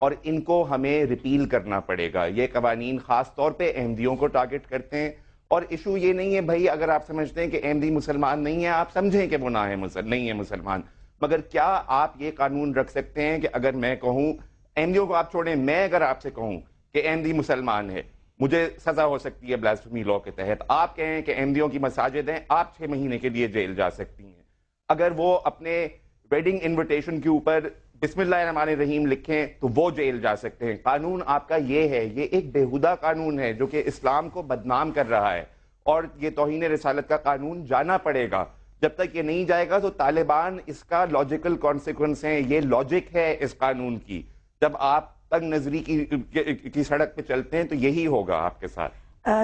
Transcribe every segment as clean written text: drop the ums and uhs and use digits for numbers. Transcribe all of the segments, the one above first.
اور ان کو ہمیں ریپیل کرنا پڑے گا. یہ قوانین خاص طور پہ احمدیوں کو ٹارگٹ کرتے ہیں. اور ایشو یہ نہیں ہے بھائی اگر آپ سمجھتے ہیں کہ احمدی مسلمان نہیں ہے, آپ سمجھیں کہ وہ نہیں ہے مسلمان, مگر کیا آپ یہ قانون رکھ سکتے ہیں کہ اگر میں کہوں, احمدیوں کو آپ چھوڑیں, میں اگر آپ سے کہوں کہ احمدی مسلمان ہے, مجھے سزا ہو سکتی ہے بلاسفیمی لاء کے تحت. آپ کہیں کہ احمدیوں کی مساجد ہیں, آپ 6 مہینے کے لیے جیل جا سکتی ہیں. اگر وہ اپنے ویڈنگ انویٹیشن کے اوپر بسم اللہ الرحمن الرحیم لکھیں تو وہ جیل جا سکتے ہیں. قانون آپ کا یہ ہے, یہ ایک بےہودہ قانون ہے جو کہ اسلام کو بدنام کر رہا ہے, اور یہ توہین رسالت کا قانون جانا پڑے گا. جب تک یہ نہیں جائے گا تو طالبان اس کا لاجیکل کانسیکوینس ہیں, یہ لاجک ہے اس قانون کی. جب آپ تنگ نظری کی سڑک پہ چلتے ہیں تو یہی ہوگا آپ کے ساتھ.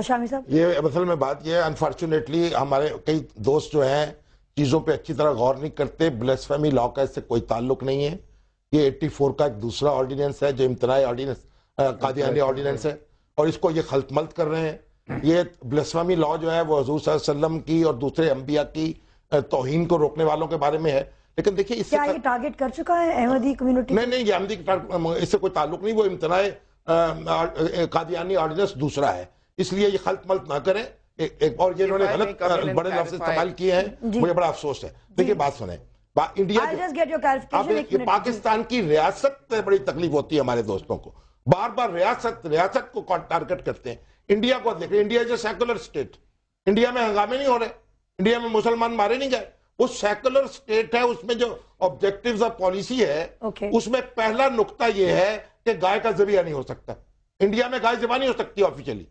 شامی صاحب, یہ اصل میں بات یہ ہے, انفارچونیٹلی ہمارے کئی دوست جو ہیں چیزوں پہ اچھی طرح غور نہیں کرتے. بلیسفیمی لاء کا اس سے کوئی تعلق نہیں ہے. یہ 84 کا ایک دوسرا آرڈیننس ہے جو امتناعی آرڈیننس, قادیانی آرڈیننس ہے, اور اس کو یہ خلط ملط کر رہے ہیں. یہ بلیسفیمی لاء جو ہے وہ حضور صلی اللہ علیہ وسلم کی اور دوسرے انبیاء کی توہین کو روکنے والوں کے بارے میں ہے. لیکن دیکھیے اس سے کیا یہ ٹارگٹ کر چکا ہے احمدی کمیونٹی؟ نہیں, یہ احمدی اس سے کوئی تعلق نہیں. وہ امتناعی قادیانی آرڈیننس دوسرا ہے, اس لیے یہ خلط ملط نہ کریں. اور یہ انہوں نے غلط بڑے لفظ استعمال کیے ہیں, مجھے بڑا افسوس ہے. دیکھیے بات سنیں, انڈیا اب پاکستان کی ریاست میں بڑی تکلیف ہوتی ہے ہمارے دوستوں کو. بار بار ریاست کو ٹارگٹ کرتے ہیں. انڈیا کو دیکھیں, India is a secular state. India میں ہنگامے نہیں ہو رہے, انڈیا میں مسلمان مارے نہیں گئے. وہ سیکولر اسٹیٹ ہے, اس میں جو آبجیکٹیوز آف پالیسی ہے اس میں پہلا نقطہ یہ ہے کہ گائے کا ذبیحہ نہیں ہو سکتا. انڈیا میں گائے ذبح نہیں ہو سکتی آفیشلی.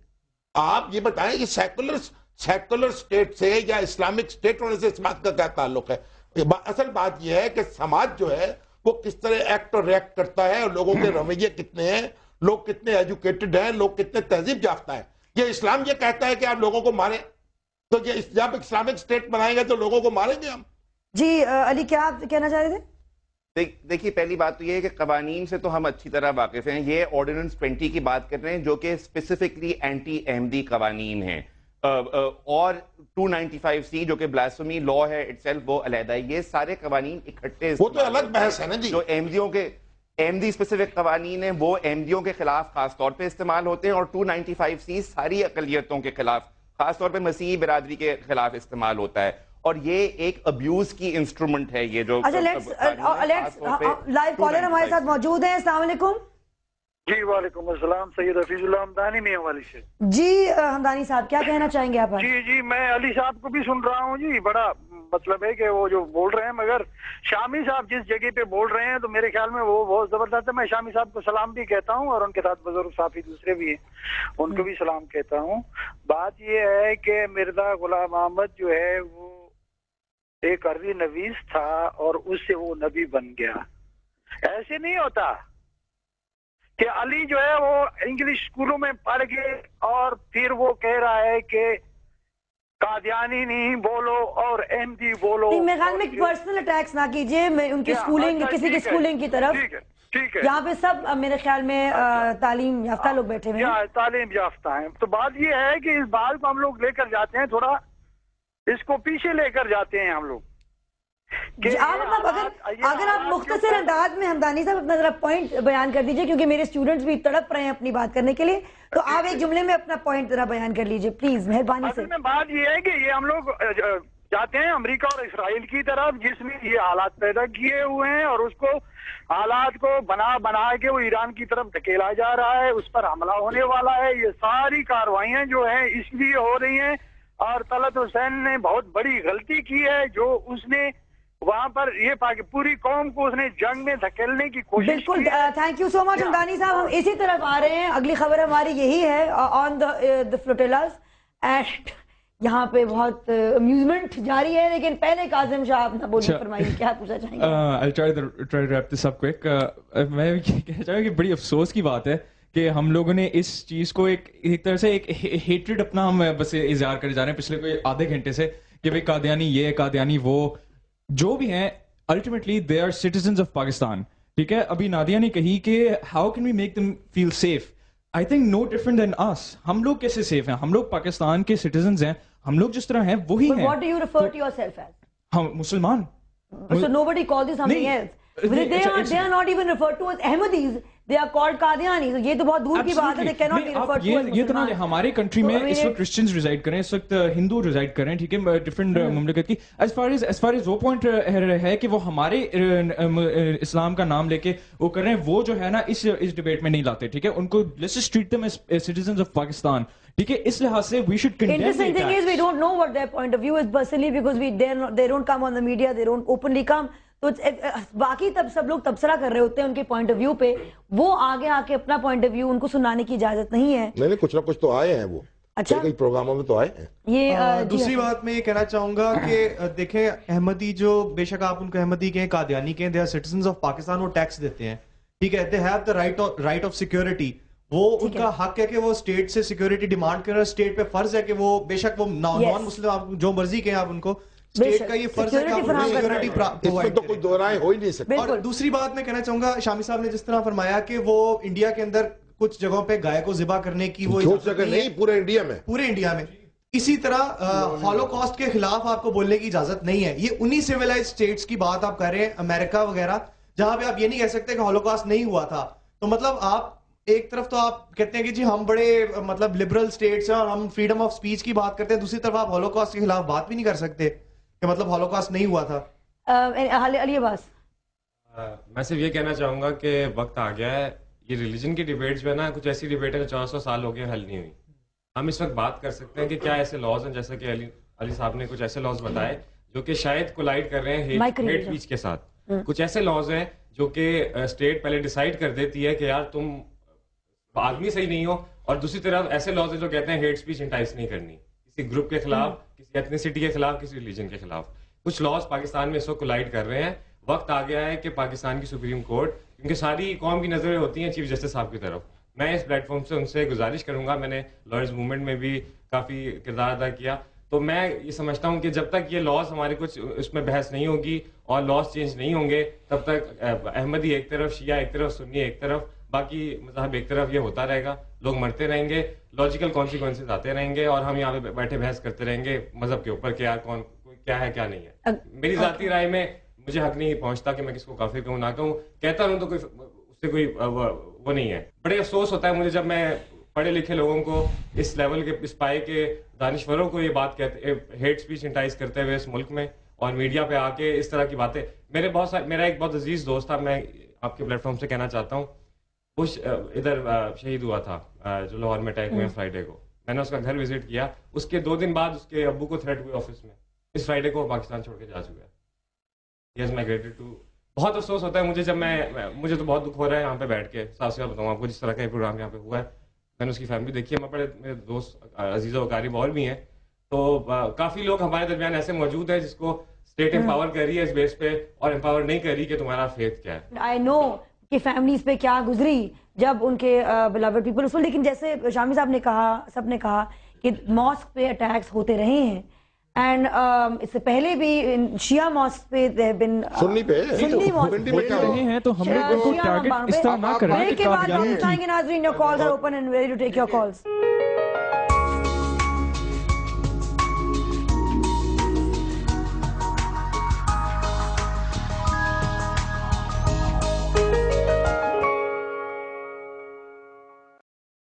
آپ یہ بتائیں کہ سیکولر اسٹیٹ سے یا اسلامک اسٹیٹ ہونے سے اس بات کا کیا تعلق ہے؟ اصل بات یہ ہے کہ سماج جو ہے وہ کس طرح ایکٹ اور ریئیکٹ کرتا ہے, اور لوگوں کے رویے کتنے ہیں, لوگ کتنے ایجوکیٹڈ ہیں, لوگ کتنے تہذیب یافتہ ہیں. یہ اسلام یہ کہتا ہے کہ آپ لوگوں کو ماریں, تو یہ جب اسلامک اسٹیٹ بنائیں گے تو لوگوں کو ماریں گے ہم. جی علی, کیا آپ کہنا چاہ رہے تھے؟ دیکھیے پہلی بات تو یہ ہے کہ قوانین سے تو ہم اچھی طرح واقف ہیں. یہ آرڈیننس 20 کی بات کر رہے ہیں جو کہ اسپیسیفکلی اینٹی احمدی قوانین ہیں, اور 295C جو کہ بلاسفیمی لاء ہے اٹسیلف وہ علیحدہ ہے. یہ سارے قوانین اکٹھے, وہ تو الگ بحث ہے نا جی. جو احمدی اسپیسیفک قوانین ہیں وہ احمدیوں کے خلاف خاص طور پہ استعمال ہوتے ہیں, اور 295C ساری اقلیتوں کے خلاف خاص طور پہ مسیحی برادری کے خلاف استعمال ہوتا ہے. اور یہ ایک ابیوز کی انسٹرومنٹ ہے یہ جو. لائیو کالر ہمارے ساتھ موجود ہیں. السلام علیکم. جی وعلیکم السلام. سید حفیظ اللہ ہمدانی میں والی سے. جی ہمدانی صاحب, کیا کہنا چاہیں گے آپ؟ جی میں علی صاحب کو بھی سن رہا ہوں جی. بڑا مطلب ہے کہ وہ جو بول رہے ہیں, مگر شامی صاحب جس جگہ پہ بول رہے ہیں تو میرے خیال میں وہ بہت زبردست ہے. میں شامی صاحب کو سلام بھی کہتا ہوں, اور ان کے ساتھ بزرگ صافی دوسرے بھی ہیں, ان کو بھی سلام کہتا ہوں. بات یہ ہے کہ مرزا غلام احمد جو ہے وہ ایک عربی نویس تھا اور اس سے وہ نبی بن گیا. ایسے نہیں ہوتا کہ علی جو ہے وہ انگلش اسکولوں میں پڑھ کے اور پھر وہ کہہ رہا ہے کہ قادیانی نہیں بولو اور احمدی بولو. میرے خیال میں پرسنل اٹیکس نہ کیجئے ان کی اسکولنگ, کسی کی اسکولنگ کی طرف. ٹھیک ہے, یہاں پہ سب میرے خیال میں تعلیم یافتہ لوگ بیٹھے ہوئے ہیں, تعلیم یافتہ ہیں. تو بات یہ ہے کہ اس بات کو ہم لوگ لے کر جاتے ہیں, تھوڑا اس کو پیچھے لے کر جاتے ہیں ہم لوگ. اگر آپ مختصر انداز میں ہمدانی صاحب اپنا ذرا پوائنٹ بیان کر دیجئے, کیونکہ میرے اسٹوڈنٹس بھی تڑپ رہے ہیں اپنی بات کرنے کے لیے, تو آپ ایک جملے میں اپنا پوائنٹ ذرا بیان کر لیجئے پلیز, مہربانی سے. بات یہ ہے کہ یہ ہم لوگ جاتے ہیں امریکہ اور اسرائیل کی طرف جس میں یہ حالات پیدا کیے ہوئے ہیں, اور اس کو حالات کو بنا کے وہ ایران کی طرف دھکیلا جا رہا ہے, اس پر حملہ ہونے والا ہے. یہ ساری کارروائیاں جو ہیں اس لیے ہو رہی ہیں, اور طلعت حسین نے بہت بڑی غلطی کی ہے جو اس نے وہاں پر یہ پوری قوم کو اس نے جنگ میں دھکیلنے کی کوشش. بالکل, تھینک یو سو مچ ہمدانی صاحب. ہم اسی طرف آ رہے ہیں, اگلی خبر ہماری یہی ہے آن دا فلوٹیلاز. اینڈ یہاں پہ بہت امیوزمنٹ جاری ہے, لیکن پہلے کاظم شاہ آپ نہ بولیے, فرمائیے کیا پوچھنا چاہیں گے. I'll try to wrap this up quick. میں کہنا چاہوں کہ بڑی افسوس کی بات ہے کہ ہم لوگوں نے اس چیز کو ایک طرح سے ایک ہیٹریڈ اپنا ہم بس اظہار کرے جا رہے ہیں پچھلے کوئی آدھے گھنٹے سے کہ بھائی قادیانی یہ, قادیانی وہ, جو بھی ہیں ultimately they are citizens of Pakistan. ٹھیک ہے, ابھی نادیہ نے کہی کہ how can we make them feel safe. I think no different than us. ہم لوگ کیسے سیف ہیں؟ ہم لوگ پاکستان کے سٹیزنز ہیں, ہم لوگ جس طرح ہیں وہی ہیں. What do you refer to yourself as? ہم مسلمان. So nobody calls you something else. They are not even referred to as Ahmadis. they are called Qadiani. So یہ تو بہت دور کی بات ہے, they cannot be referred to as یہ تو نہ مسلمان. ہمارے کنٹری میں اس وقت کرسچنز ریزائڈ کریں, اس وقت ہندو ریزائڈ کریں, ٹھیک ہے, ڈفرینٹ مملکت کی. ایز فار ایز وہ پوائنٹ ہے کہ وہ ہمارے اسلام کا نام لے کے وہ کر رہے ہیں, وہ جو ہے نا اس ڈبیٹ میں نہیں لاتے, ٹھیک ہے. ان کو let's just treat them as citizens of Pakistan, ٹھیک ہے. اس لحاظ سے we should condemn. Interesting thing is we don't know what their point of view is personally because they don't come on the media, they don't openly come. تو باقی تب سب لوگ تبصرہ کر رہے ہوتے ہیں ان کے پوائنٹ آف ویو پہ, وہ آگے آ کے اپنا پوائنٹ آف ویو ان کو سنانے کی اجازت نہیں ہے. نہیں کچھ نہ کچھ تو آئے ہیں, وہ اچھا کئی پروگراموں میں تو آئے ہیں. یہ دوسری بات میں یہ کہنا چاہوں گا کہ دیکھیں احمدی جو بے شک آپ ان کو احمدی کہیں قادیانی کہیں, they are citizens of Pakistan, وہ ٹیکس دیتے ہیں, ٹھیک ہے. They have the right of security, وہ ان کا حق ہے کہ وہ اسٹیٹ سے سیکورٹی ڈیمانڈ کریں. اسٹیٹ پہ فرض ہے کہ وہ بے شک وہ نان مسلم آپ جو مرضی کہیں آپ ان کو, اسٹیٹ کا یہ فرض ہے کہ آپ ان کو سیکورٹی پرووائڈ تو کوئی دو رائے ہو ہی نہیں سکتی. اور دوسری بات میں کہنا چاہوں گا, شامی صاحب نے جس طرح فرمایا کہ وہ انڈیا کے اندر کچھ جگہوں پہ گائے کو ذبح کرنے کی وہ جگہ نہیں, پورے انڈیا میں اسی طرح ہولوکاسٹ کے خلاف آپ کو بولنے کی اجازت نہیں ہے. یہ انہی سیولائز اسٹیٹس کی بات آپ کر رہے ہیں, امریکہ وغیرہ, جہاں پہ آپ یہ نہیں کہہ سکتے کہ ہولوکاسٹ نہیں ہوا تھا. تو مطلب آپ ایک طرف تو آپ کہتے ہیں کہ جی ہم بڑے مطلب لبرل اسٹیٹس ہیں اور ہم فریڈم آف اسپیچ کی بات کرتے ہیں, دوسری طرف آپ ہولوکاسٹ کے خلاف بات بھی نہیں کر سکتے کہ مطلب ہولوکاسٹ نہیں ہوا تھا. علی عباس, میں صرف یہ کہنا چاہوں گا کہ وقت آ گیا ہے, یہ ریلیجن کی ڈیبیٹ جو ہے نا, کچھ ایسی ڈیبیٹ ہے جو 400 سال ہو گئے حل نہیں ہوئی. ہم اس وقت بات کر سکتے ہیں کہ کیا ایسے لاز ہیں, جیسا کہ علی صاحب نے کچھ ایسے لاز بتائے جو کہ شاید کولائڈ کر رہے ہیں ہیٹ اسپیچ کے ساتھ. کچھ ایسے لاز ہیں جو کہ اسٹیٹ پہلے ڈیسائیڈ کر دیتی ہے کہ یار تم آدمی صحیح نہیں ہو, اور دوسری طرف ایسے لاز ہیں جو کہتے ہیں ہیٹ اسپیچ انٹائز نہیں کرنی کسی گروپ کے خلاف, کسی ایتھنیسٹی کے خلاف, کسی ریلیجن کے خلاف. کچھ لاز پاکستان میں اس وقت کولائڈ کر رہے ہیں. وقت آ گیا ہے کہ پاکستان کی سپریم کورٹ, کیونکہ ساری قوم کی نظریں ہوتی ہیں چیف جسٹس صاحب کی طرف, میں اس پلیٹ فارم سے ان سے گزارش کروں گا, میں نے لائرز موومنٹ میں بھی کافی کردار ادا کیا, تو میں یہ سمجھتا ہوں کہ جب تک یہ لاز ہمارے کچھ اس میں بحث نہیں ہوگی اور لاز چینج نہیں ہوں گے, تب تک احمدی ایک طرف, شیعہ ایک طرف, سنی ایک طرف, باقی مذہب ایک طرف, یہ ہوتا رہے گا. لوگ مرتے رہیں گے, لاجیکل کانسیکوینسز آتے رہیں گے, اور ہم یہاں پہ بیٹھے بحث کرتے رہیں گے مذہب کے اوپر کہ یار کون کیا ہے کیا نہیں ہے. میری ذاتی رائے میں مجھے حق نہیں پہنچتا کہ میں کس کو کافر کہوں نہ کہوں, کہتا ہوں تو کوئی اس سے کوئی وہ نہیں ہے. بڑے افسوس ہوتا ہے مجھے جب میں پڑھے لکھے لوگوں کو, اس لیول کے, اس پائے کے دانشوروں کو یہ بات کہتے, ہیٹ اسپیچ انٹائز کرتے ہوئے اس ملک میں, اور میڈیا پہ آ کے اس طرح کی باتیں. میرا ایک بہت عزیز دوست تھا, میں آپ کے پلیٹ فارم سے کہنا چاہتا ہوں, وہ ادھر شہید ہوا تھا جو لاہور میں اٹیک ہوئے فرائیڈے کو. میں نے اس کا گھر وزٹ کیا, اس کے 2 دن بعد اس کے ابو کو تھریٹ ہوئے آفس میں, اس فرائیڈے کو پاکستان چھوڑ کے جا چکا ہے. He has migrated to. بہت افسوس ہوتا ہے مجھے جب مجھے تو بہت دکھ ہو رہا ہے یہاں پہ بیٹھ کے, صاف سی بات بتاؤں آپ کو, جس طرح کا یہ پروگرام یہاں پہ ہوا ہے, میں نے اس کی فیملی دیکھی ہے, میں بڑے میرے دوست عزیز و اقارب اور بھی ہیں, تو کافی لوگ ہمارے درمیان ایسے موجود ہیں جس کو اسٹیٹ امپاور کر رہی ہے اس بیس پہ, اور امپاور نہیں کر رہی کہ تمہارا فیتھ کیا ہے. آئی نو کہ فیملیز پہ کیا گزری جب ان کے بلاورڈ پیپل اس کو, لیکن جیسے شامی صاحب نے کہا, سب نے کہا کہ ماسک پہ اٹیکس ہوتے رہے ہیں, اینڈ اس سے پہلے بھی شیعہ ماسک پہ سنی ماسک رہے ہیں, تو ہم لوگ ان کو ٹارگٹ اس طرح نہ کریں. بریک کے بعد پاکستان کے ناظرین, your calls are open and ready to take your calls.